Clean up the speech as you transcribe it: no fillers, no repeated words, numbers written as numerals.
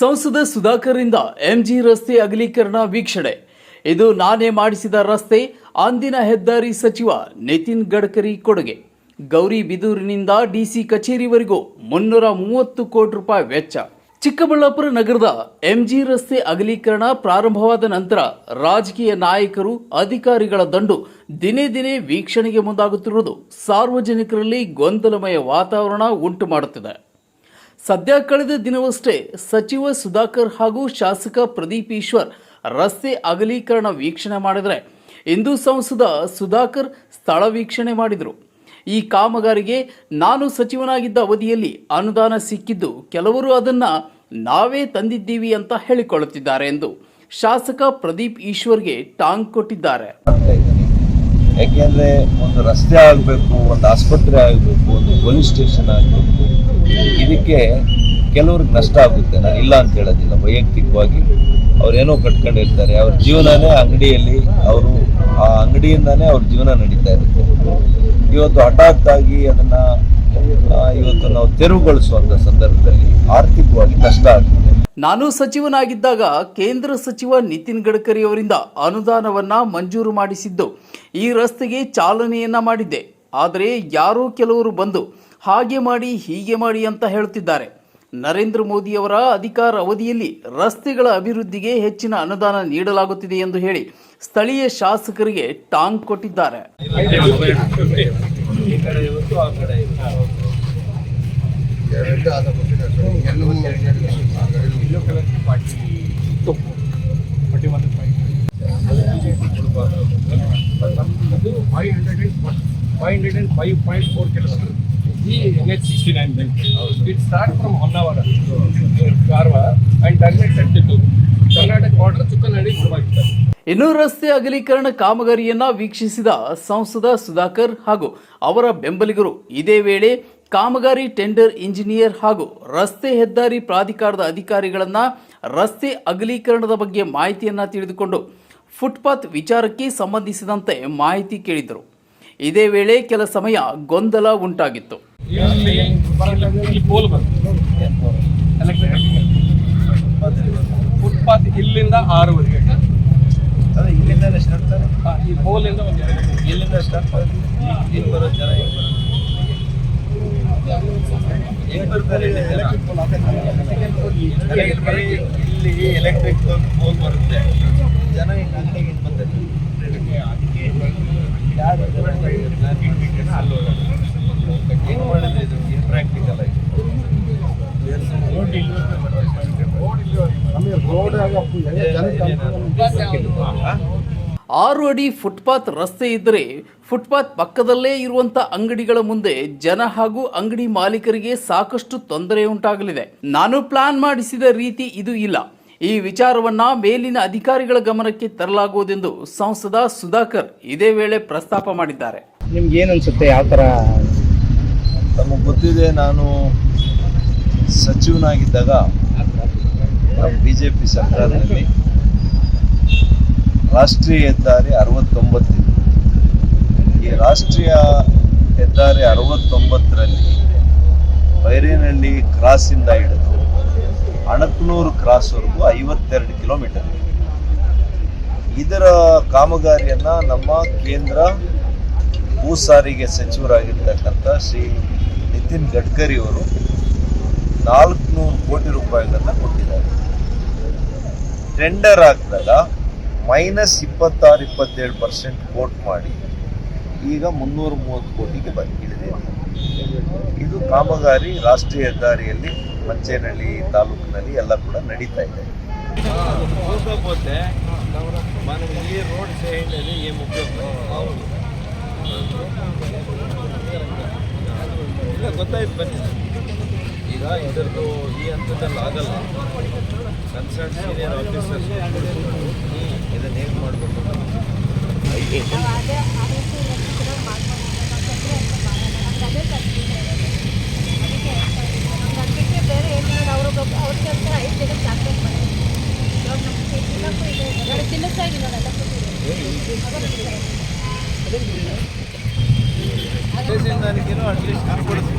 ಸಂಸದ ಸುಧಾಕರ್ರಿಂದ ಎಂಜಿ ರಸ್ತೆ ಅಗಲೀಕರಣ ವೀಕ್ಷಣೆ. ಇದು ನಾನೇ ಮಾಡಿಸಿದ ರಸ್ತೆ, ಅಂದಿನ ಹೆದ್ದಾರಿ ಸಚಿವ ನಿತಿನ್ ಗಡ್ಕರಿ ಕೊಡುಗೆ. ಗೌರಿಬಿದೂರಿನಿಂದ ಡಿಸಿ ಕಚೇರಿವರೆಗೂ 330 ಕೋಟಿ ರೂಪಾಯಿ ವೆಚ್ಚ. ಚಿಕ್ಕಬಳ್ಳಾಪುರ ನಗರದ ಎಂಜಿ ರಸ್ತೆ ಅಗಲೀಕರಣ ಪ್ರಾರಂಭವಾದ ನಂತರ ರಾಜಕೀಯ ನಾಯಕರು, ಅಧಿಕಾರಿಗಳ ದಂಡು ದಿನೇ ದಿನೇ ವೀಕ್ಷಣೆಗೆ ಮುಂದಾಗುತ್ತಿರುವುದು ಸಾರ್ವಜನಿಕರಲ್ಲಿ ಗೊಂದಲಮಯ ವಾತಾವರಣ ಉಂಟು ಮಾಡುತ್ತಿದೆ. ಸದ್ಯ ಕಳೆದ ದಿನವಷ್ಟೇ ಸಚಿವ ಸುಧಾಕರ್ ಹಾಗೂ ಶಾಸಕ ಪ್ರದೀಪ್ ಈಶ್ವರ್ ರಸ್ತೆ ಅಗಲೀಕರಣ ವೀಕ್ಷಣೆ ಮಾಡಿದರೆ, ಇಂದು ಸಂಸದ ಸುಧಾಕರ್ ಸ್ಥಳ ವೀಕ್ಷಣೆ ಮಾಡಿದರು. ಈ ಕಾಮಗಾರಿಗೆ ನಾನು ಸಚಿವನಾಗಿದ್ದ ಅವಧಿಯಲ್ಲಿ ಅನುದಾನ ಸಿಕ್ಕಿದ್ದು, ಕೆಲವರು ಅದನ್ನು ನಾವೇ ತಂದಿದ್ದೀವಿ ಅಂತ ಹೇಳಿಕೊಳ್ಳುತ್ತಿದ್ದಾರೆ ಎಂದು ಶಾಸಕ ಪ್ರದೀಪ್ ಈಶ್ವರ್ಗೆ ಟಾಂಗ್ ಕೊಟ್ಟಿದ್ದಾರೆ. ಯಾಕೆಂದ್ರೆ ಒಂದು ರಸ್ತೆ ಆಗಬೇಕು, ಒಂದು ಆಸ್ಪತ್ರೆ ಆಗಬೇಕು, ಒಂದು ಪೊಲೀಸ್ ಸ್ಟೇಷನ್ ಆಗಬೇಕು, ಇದಕ್ಕೆ ಕೆಲವ್ರಿಗೆ ನಷ್ಟ ಆಗುತ್ತೆ. ನಾನು ಇಲ್ಲ ಅಂತ ಹೇಳೋದಿಲ್ಲ. ವೈಯಕ್ತಿಕವಾಗಿ ಅವ್ರೇನೋ ಕಟ್ಕೊಂಡಿರ್ತಾರೆ, ಅವ್ರ ಜೀವನನೇ ಅಂಗಡಿಯಲ್ಲಿ, ಅವರು ಆ ಅಂಗಡಿಯಿಂದಾನೇ ಅವ್ರ ಜೀವನ ನಡೀತಾ ಇರುತ್ತೆ. ಇವತ್ತು ಹಠಾತ್ ಆಗಿ ಅದನ್ನ ಇವತ್ತು ನಾವು ತೆರವುಗೊಳಿಸುವಂತ ಸಂದರ್ಭದಲ್ಲಿ ಆರ್ಥಿಕವಾಗಿ ಕಷ್ಟ ಆಗ್ತದೆ. ನಾನು ಸಚಿವನಾಗಿದ್ದಾಗ ಕೇಂದ್ರ ಸಚಿವ ನಿತಿನ್ ಗಡ್ಕರಿ ಅವರಿಂದ ಅನುದಾನವನ್ನ ಮಂಜೂರು ಮಾಡಿಸಿದ್ದು, ಈ ರಸ್ತೆಗೆ ಚಾಲನೆಯನ್ನ ಮಾಡಿದ್ದೆ. ಆದರೆ ಯಾರೋ ಕೆಲವರು ಬಂದು ಹಾಗೆ ಮಾಡಿ ಹೀಗೆ ಮಾಡಿ ಅಂತ ಹೇಳುತ್ತಿದ್ದಾರೆ. ನರೇಂದ್ರ ಮೋದಿ ಅವರ ಅಧಿಕಾರ ಅವಧಿಯಲ್ಲಿ ರಸ್ತೆಗಳ ಅಭಿವೃದ್ಧಿಗೆ ಹೆಚ್ಚಿನ ಅನುದಾನ ನೀಡಲಾಗುತ್ತಿದೆ ಎಂದು ಹೇಳಿ ಸ್ಥಳೀಯ ಶಾಸಕರಿಗೆ ಟಾಂಗ್ ಕೊಟ್ಟಿದ್ದಾರೆ. NH69 belt. It starts from Honavar, Karwa, and terminates at Karnataka border, Chukkanadi, Mudbagi. ಇನ್ನು ರಸ್ತೆ ಅಗಲೀಕರಣ ಕಾಮಗಾರಿಯನ್ನ ವೀಕ್ಷಿಸಿದ ಸಂಸದ ಸುಧಾಕರ್ ಹಾಗೂ ಅವರ ಬೆಂಬಲಿಗರು ಇದೇ ವೇಳೆ ಕಾಮಗಾರಿ ಟೆಂಡರ್ ಇಂಜಿನಿಯರ್ ಹಾಗೂ ರಸ್ತೆ ಹೆದ್ದಾರಿ ಪ್ರಾಧಿಕಾರದ ಅಧಿಕಾರಿಗಳನ್ನ ರಸ್ತೆ ಅಗಲೀಕರಣದ ಬಗ್ಗೆ ಮಾಹಿತಿಯನ್ನ ತಿಳಿದುಕೊಂಡು ಫುಟ್ಪಾತ್ ವಿಚಾರಕ್ಕೆ ಸಂಬಂಧಿಸಿದಂತೆ ಮಾಹಿತಿ ಕೇಳಿದರು. ಇದೇ ವೇಳೆ ಕೆಲ ಸಮಯ ಗೊಂದಲ ಉಂಟಾಗಿತ್ತು. ಫುಟ್ಪಾತ್ ಇಲ್ಲಿಂದ 6ವರೆಗೆ, ಇಲ್ಲಿಂದ ಸ್ಟಾರ್ಟ್, ಈ ಪೋಲಿಂದ ಇಲ್ಲಿಂದ ಸ್ಟಾರ್ಟ್. ಇಲ್ಲಿ ಬರೋ ಜನ ಹೆಂಗ್ ಬರ್ತಾರೆ? ಇಲ್ಲಿ ಎಲೆಕ್ಟ್ರಿಕ್ ಪೋಲ್ ಬರುತ್ತೆ, ಜನ ಹಿಂಗೆ ಅಂಗಡಿಗೆ ಬಂದರೆ ಯಾರು ಹೆಂಗ್ ಮಾಡಿದ್ರೆ ಇದು ಇಂಪ್ರಾಕ್ಟಿಕಲ್ ಆಗಿ 6 ಅಡಿ ಫುಟ್ಪಾತ್ ರಸ್ತೆ ಇದ್ದರೆ, ಫುಟ್ಪಾತ್ ಪಕ್ಕದಲ್ಲೇ ಇರುವಂತ ಅಂಗಡಿಗಳ ಮುಂದೆ ಜನ ಹಾಗೂ ಅಂಗಡಿ ಮಾಲೀಕರಿಗೆ ಸಾಕಷ್ಟು ತೊಂದರೆ ಉಂಟಾಗಲಿದೆ. ನಾನು ಪ್ಲಾನ್ ಮಾಡಿಸಿದ ರೀತಿ ಇದು ಇಲ್ಲ. ಈ ವಿಚಾರವನ್ನ ಮೇಲಿನ ಅಧಿಕಾರಿಗಳ ಗಮನಕ್ಕೆ ತರಲಾಗುವುದೆಂದು ಸಂಸದ ಸುಧಾಕರ್ ಇದೇ ವೇಳೆ ಪ್ರಸ್ತಾಪ ಮಾಡಿದ್ದಾರೆ. ನಿಮ್ಗೆ ಏನು ಅನ್ಸುತ್ತೆ? ಯಾವ ಥರ? ನಮಗೆ ಗೊತ್ತಿದೆ, ನಾನು ಸಚಿವನಾಗಿದ್ದಾಗ BJP ಸರ್ಕಾರದಲ್ಲಿ ರಾಷ್ಟ್ರೀಯ ಹೆದ್ದಾರಿ 69 ಇದೆ. ಈ ರಾಷ್ಟ್ರೀಯ ಹೆದ್ದಾರಿ 69ರಲ್ಲಿ ಬೈರೇನಹಳ್ಳಿ ಕ್ರಾಸಿಂದ ಹಿಡಿದು ಅಣಕನೂರು ಕ್ರಾಸ್ವರೆಗೂ 52 ಕಿಲೋಮೀಟರ್. ಇದರ ಕಾಮಗಾರಿಯನ್ನ ನಮ್ಮ ಕೇಂದ್ರ ಭೂ ಸಾರಿಗೆ ಸಚಿವರಾಗಿರ್ತಕ್ಕಂಥ ಶ್ರೀ ನಿತಿನ್ ಗಡ್ಕರಿ ಅವರು 400 ಕೋಟಿ ರೂಪಾಯಿಗಳನ್ನ ಕೊಟ್ಟಿದ್ದಾರೆ. ಟೆಂಡರ್ ಹಾಕಿದಾಗ -26-27% ಕೋಟ್ ಮಾಡಿ ಈಗ 330 ಕೋಟಿಗೆ ಇಳಿದಿದೆ. ಇದು ಕಾಮಗಾರಿ ರಾಷ್ಟ್ರೀಯ ಹೆದ್ದಾರಿಯಲ್ಲಿ ಮಂಚೇನಹಳ್ಳಿ ತಾಲೂಕಿನಲ್ಲಿ ಎಲ್ಲ ಕೂಡ ನಡೀತಾ ಇದೆ. ಗೊತ್ತಾಯ್ತು, ಬನ್ನಿ. ಈಗ ಇದರದ್ದು ಈ ಹಂತದಲ್ಲಿ ಆಗಲ್ಲ. ಕನ್ಸರ್ನ್ ಸೀನಿಯರ್ ಆಫೀಸರ್ಸ್ ಇದನ್ನು ಹೇಗೆ ಮಾಡಬೇಕು ನನಗೇನೋ ಅಟ್ಲೀಸ್ಟ್ ಕಾನ್ಫಿಡೆನ್ಸ್